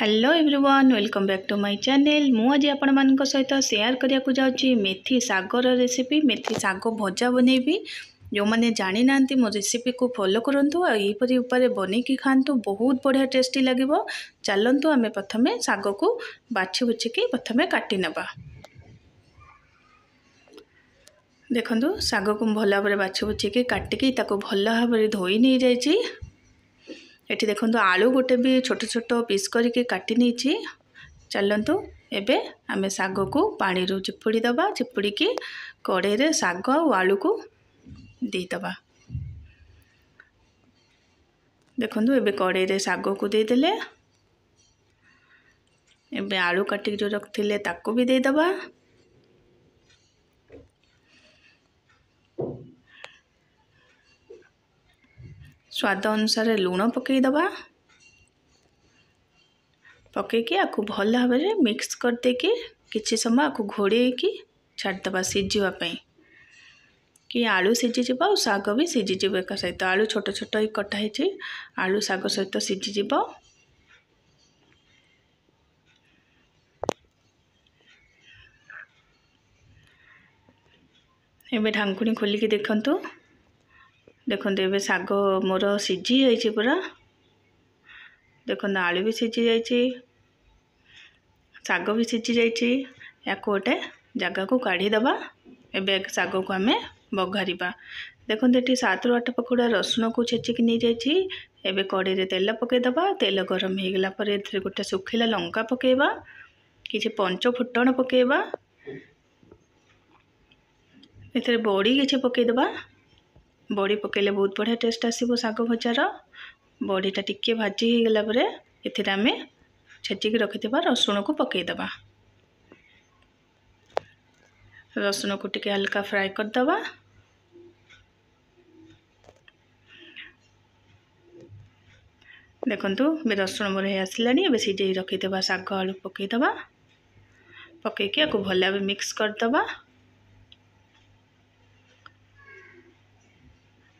Hello everyone welcome back to my channel. मुझे आपण मान सहित शेयर करने को जाऊँगी मेथी सागर रेसिपी। मेथी साग भजा बनैबी। जो मैंने जानी ना मो रेसिपी को फॉलो करंतु यहीपरी ऊपर बनैकी खातु बहुत बढ़िया टेस्टी लगे। चलतु आम प्रथम साग को बाछि बुचिकी प्रथम काटी नबा। देखंतु साग को भल भाव बाछि बुचिकी काटिकी ताको भल भाव धोई नहीं जाइए। एठी देखंतु आलू गोटे भी छोट छोट पीस करके काटी नहीं। चलतु एबे आमे साग को पानी रू चिपुड़ी दबा। चिपुड़ी की कड़े रे साग और आलू को दे दबा। देखंतु एबे कड़े रे साग को दे देले। एबे आलू काटी जो रखथिले ताको भी दे दबा। स्वाद अनुसार लूण पकई दबा। पकईकी आपको भल भाव में मिक्स कर देकी किछि समय आपको घोड़े की छाड़दबा सीझापी कि आलू सीझीज और साग भी सीझीज। एक सहित आलू छोट छोट ही कटाई आलू साग सहित सीझीज। एबे ढांकुणी खोलिकी देखंतु। देखते ये साग मोर सीझी जाइए पूरा। देखो आलू भी सीझी जाइए, साग भी सीझी जाइए। या गोटे जगह को काढ़ीदबा। एबे साग को आम बघारिबा। देखो ये 7 ରୁ 8 पकड़ा रसुण को छेचिकी नहीं जाइए। एबे कड़े रे तेल पकईदबा। तेल गरम हो गला पर गोटे सुखिला लंका पकईबा। किछि पंच फुटण पकईबा। एथरे बड़ी किछि पकईदबा। बड़ी पकेले बहुत बढ़िया टेस्ट आसो साग भजार। बड़ीटा टिके भाजी हो गला पर एथिरे आमे छेचिकी रखिथिबा रसुण को पकईदबा। रसुण को टिके हल्का फ्राई करदबा। देखंतु रसुण मोर हो आसलानी। एबे सिझेई रखिथिबा साग आलू पकईदबा। पकईकी आपको भल भाव मिक्स करदबा।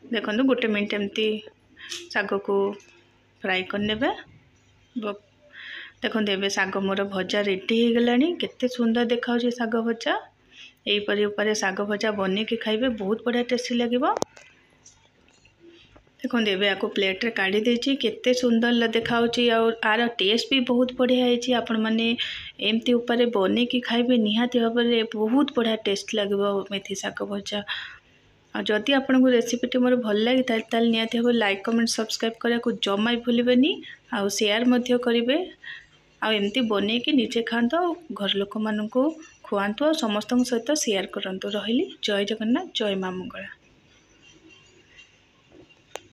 देखो गोटे मिनट एमती साग को फ्राई करने। देखो ये साग मोर भजा रेडी हो गला। केते सुंदर देखा साग भजा। यहीपरी ऊपर साग भजा बन के खाइबे बहुत बढ़िया टेस्टी लगे। देखो ये आपको प्लेट रे काढ़ी देछि। केते सुंदर देखा आर टेस्ट भी बहुत बढ़िया है। आपण माने एमती ऊपर बन के खाइबे निहाती भाव में बहुत बढ़िया टेस्ट लगे मेथी साग भजा। और जदि आपन को रेसिपीटी मोर भल लगी ताल निहाती भाव लाइक कमेंट सब्सक्राइब करा को जमा ही भूलिबेनी। आउ शेयर मध्य करिवे। आउ एमती बने कि निजे खांतो घर लोक माननको खुआंतो। समस्त सहित शेयर करंतो। रहिली जय जगन्नाथ जय मां मंगला।